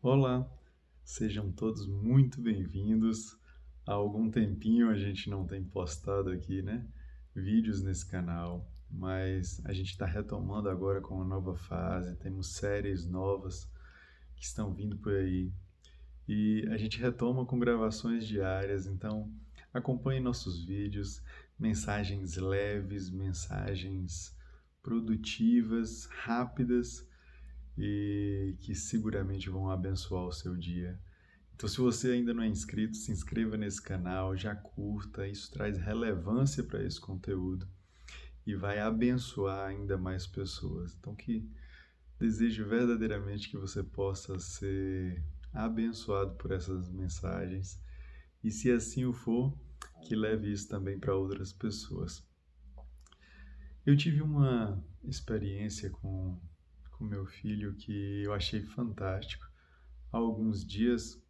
Olá, sejam todos muito bem-vindos. Há algum tempinho a gente não tem postado aqui, né, vídeos nesse canal, mas a gente está retomando agora com uma nova fase, temos séries novas que estão vindo por aí e a gente retoma com gravações diárias, então acompanhe nossos vídeos, mensagens leves, mensagens produtivas, rápidas e que seguramente vão abençoar o seu dia. Então, se você ainda não é inscrito, se inscreva nesse canal, já curta, isso traz relevância para esse conteúdo e vai abençoar ainda mais pessoas. Então, que desejo verdadeiramente que você possa ser abençoado por essas mensagens e, se assim o for, que leve isso também para outras pessoas. Eu tive uma experiência com meu filho que eu achei fantástico. Há alguns dias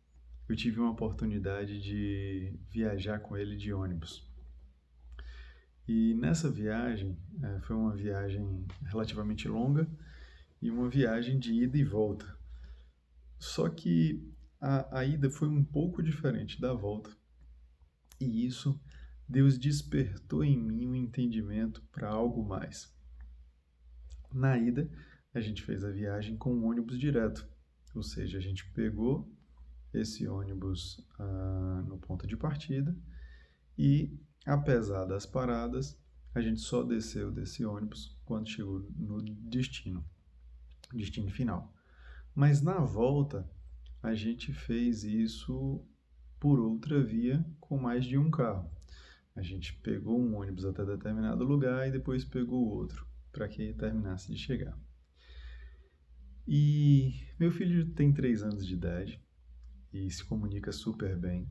eu tive uma oportunidade de viajar com ele de ônibus. E nessa viagem, foi uma viagem relativamente longa e uma viagem de ida e volta. Só que a ida foi um pouco diferente da volta. E isso, Deus despertou em mim um entendimento para algo mais. Na ida, a gente fez a viagem com um ônibus direto. Ou seja, a gente pegou esse ônibus no ponto de partida e, apesar das paradas, a gente só desceu desse ônibus quando chegou no destino final. Mas na volta, a gente fez isso por outra via com mais de um carro. A gente pegou um ônibus até determinado lugar e depois pegou outro para que terminasse de chegar. E meu filho tem 3 anos de idade e se comunica super bem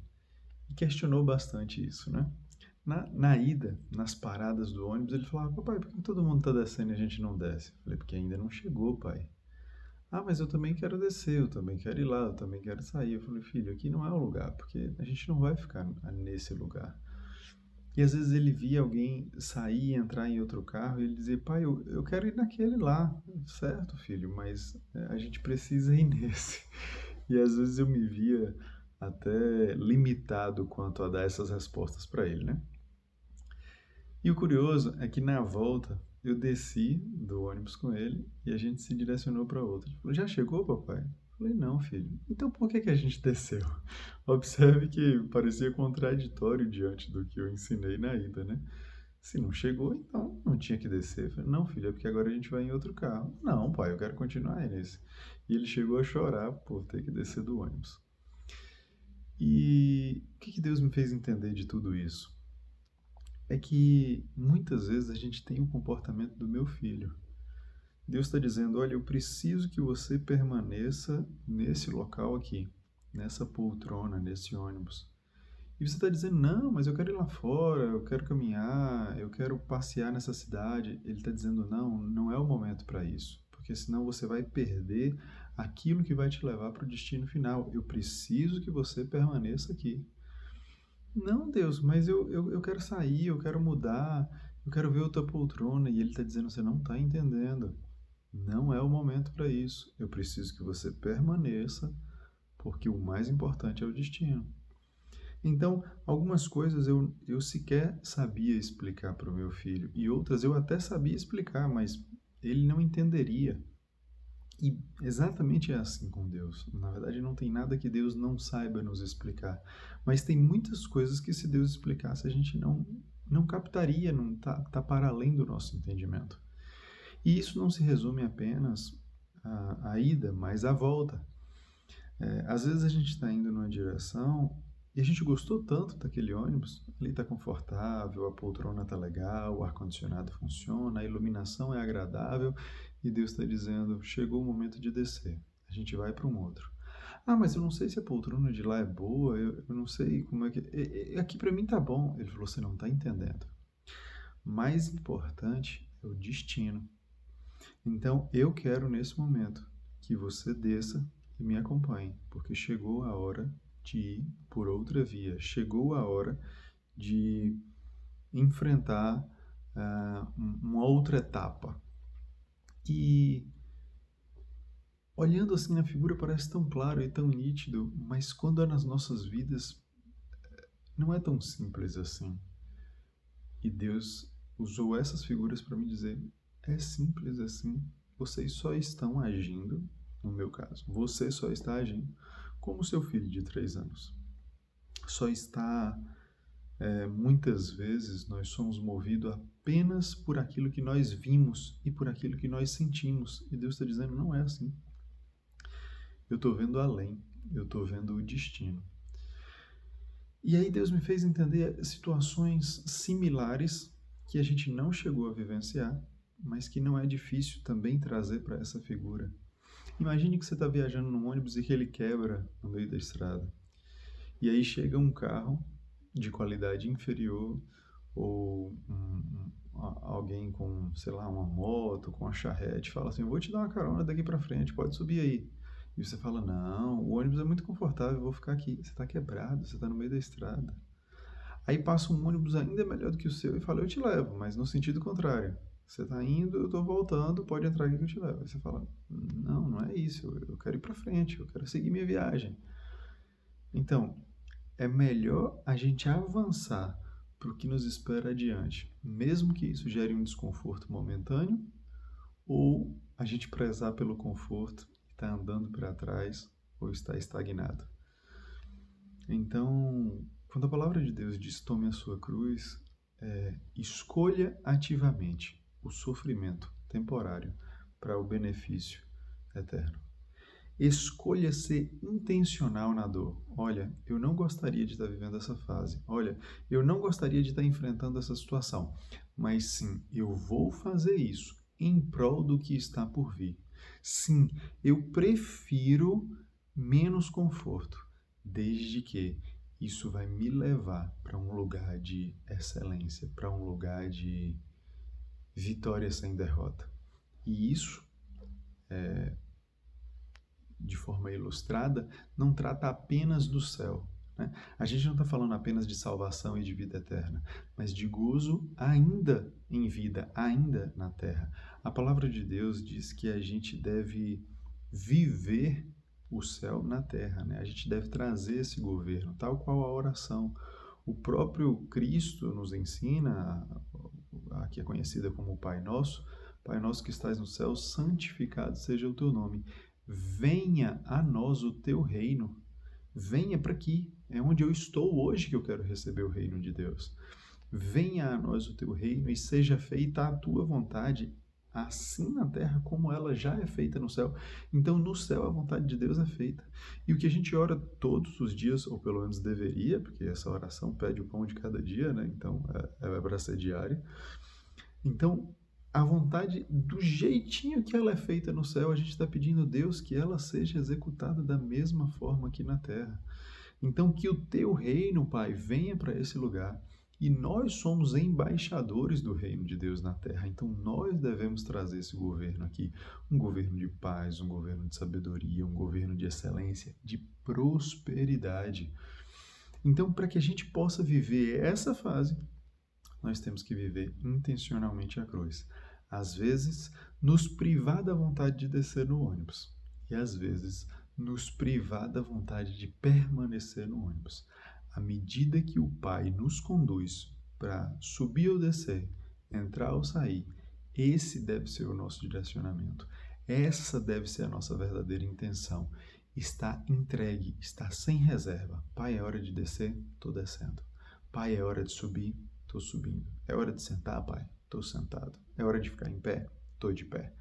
e questionou bastante isso, né? Na ida, nas paradas do ônibus, ele falava: papai, por que todo mundo está descendo e a gente não desce? Eu falei: porque ainda não chegou, pai. Ah, mas eu também quero descer, eu também quero ir lá, eu também quero sair. Eu falei: filho, aqui não é o lugar, porque a gente não vai ficar nesse lugar. E às vezes ele via alguém sair e entrar em outro carro e ele dizia: pai, eu quero ir naquele lá. Certo, filho, mas a gente precisa ir nesse. E às vezes eu me via até limitado quanto a dar essas respostas para ele, né? E o curioso é que na volta eu desci do ônibus com ele e a gente se direcionou para outra. Ele falou: já chegou, papai? Eu falei: não, filho. Então por que a gente desceu? Observe que parecia contraditório diante do que eu ensinei na ida, né? Se não chegou, então não tinha que descer. Eu falei: não, filho, é porque agora a gente vai em outro carro. Não, pai, eu quero continuar aí nesse. E ele chegou a chorar por ter que descer do ônibus. E o que Deus me fez entender de tudo isso? É que muitas vezes a gente tem o comportamento do meu filho. Deus está dizendo: olha, eu preciso que você permaneça nesse local aqui, nessa poltrona, nesse ônibus. E você está dizendo: não, mas eu quero ir lá fora, eu quero caminhar, eu quero passear nessa cidade. Ele está dizendo: não, não é o momento para isso, porque senão você vai perder aquilo que vai te levar para o destino final. Eu preciso que você permaneça aqui. Não, Deus, mas eu quero sair, eu quero mudar, eu quero ver outra poltrona. E ele está dizendo: você não está entendendo. Não é o momento para isso. Eu preciso que você permaneça, porque o mais importante é o destino. Então, algumas coisas eu sequer sabia explicar para o meu filho, e outras eu até sabia explicar, mas ele não entenderia. E exatamente é assim com Deus. Na verdade, não tem nada que Deus não saiba nos explicar. Mas tem muitas coisas que, se Deus explicasse, a gente não captaria, não tá para além do nosso entendimento. E isso não se resume apenas à ida, mas à volta. Às vezes a gente está indo numa direção e a gente gostou tanto daquele ônibus, ali está confortável, a poltrona está legal, o ar-condicionado funciona, a iluminação é agradável e Deus está dizendo: chegou o momento de descer, a gente vai para um outro. Ah, mas eu não sei se a poltrona de lá é boa, eu não sei como é que. Aqui para mim tá bom. Ele falou: você não está entendendo. Mais importante é o destino. Então eu quero nesse momento que você desça e me acompanhe, porque chegou a hora de ir por outra via, chegou a hora de enfrentar uma outra etapa. E olhando assim na figura parece tão claro e tão nítido, mas quando é nas nossas vidas, não é tão simples assim. E Deus usou essas figuras para me dizer: é simples assim. Vocês só estão agindo, no meu caso, você só está agindo como seu filho de 3 anos. Só está, muitas vezes, nós somos movidos apenas por aquilo que nós vimos e por aquilo que nós sentimos. E Deus está dizendo: não é assim. Eu estou vendo além, eu estou vendo o destino. E aí Deus me fez entender situações similares que a gente não chegou a vivenciar, mas que não é difícil também trazer para essa figura. Imagine que você está viajando num ônibus e que ele quebra no meio da estrada. E aí chega um carro de qualidade inferior ou alguém com, sei lá, uma moto, com uma charrete, fala assim: eu vou te dar uma carona daqui para frente, pode subir aí. E você fala: não, o ônibus é muito confortável, eu vou ficar aqui. Você está quebrado, você está no meio da estrada. Aí passa um ônibus ainda melhor do que o seu e fala: eu te levo, mas no sentido contrário. Você está indo, eu estou voltando, pode entrar aqui que eu te levo. Aí você fala: não, não é isso, eu quero ir para frente, eu quero seguir minha viagem. Então, é melhor a gente avançar para o que nos espera adiante, mesmo que isso gere um desconforto momentâneo, ou a gente prezar pelo conforto e estar andando para trás ou estar estagnado. Então, quando a palavra de Deus diz: tome a sua cruz, escolha ativamente o sofrimento temporário para o benefício eterno. Escolha ser intencional na dor. Olha, eu não gostaria de estar vivendo essa fase. Olha, eu não gostaria de estar enfrentando essa situação. Mas sim, eu vou fazer isso em prol do que está por vir. Sim, eu prefiro menos conforto, desde que isso vai me levar para um lugar de excelência, para um lugar de vitória sem derrota. E isso, de forma ilustrada, não trata apenas do céu. Né? A gente não está falando apenas de salvação e de vida eterna, mas de gozo ainda em vida, ainda na terra. A palavra de Deus diz que a gente deve viver o céu na terra, né? A gente deve trazer esse governo, tal qual a oração. O próprio Cristo nos ensina, a que é conhecida como Pai Nosso que estás no céu, santificado seja o teu nome. Venha a nós o teu reino. Venha para aqui. É onde eu estou hoje que eu quero receber o reino de Deus. Venha a nós o teu reino e seja feita a tua vontade, assim na terra como ela já é feita no céu. Então, no céu, a vontade de Deus é feita. E o que a gente ora todos os dias, ou pelo menos deveria, porque essa oração pede o pão de cada dia, né? Então, é para ser diária. Então, a vontade, do jeitinho que ela é feita no céu, a gente está pedindo a Deus que ela seja executada da mesma forma aqui na terra. Então, que o teu reino, Pai, venha para esse lugar. E nós somos embaixadores do reino de Deus na terra. Então, nós devemos trazer esse governo aqui. Um governo de paz, um governo de sabedoria, um governo de excelência, de prosperidade. Então, para que a gente possa viver essa fase, nós temos que viver intencionalmente a cruz. Às vezes, nos privar da vontade de descer no ônibus. E às vezes, nos privar da vontade de permanecer no ônibus. À medida que o Pai nos conduz para subir ou descer, entrar ou sair, esse deve ser o nosso direcionamento. Essa deve ser a nossa verdadeira intenção. Está entregue, está sem reserva. Pai, é hora de descer? Estou descendo. Pai, é hora de subir? Estou subindo. É hora de sentar, Pai? Estou sentado. É hora de ficar em pé? Estou de pé.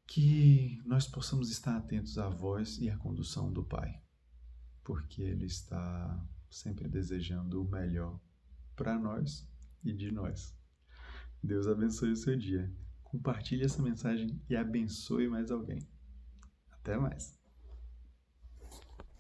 Que nós possamos estar atentos à voz e à condução do Pai, porque Ele está sempre desejando o melhor para nós e de nós. Deus abençoe o seu dia. Compartilhe essa mensagem e abençoe mais alguém. Até mais.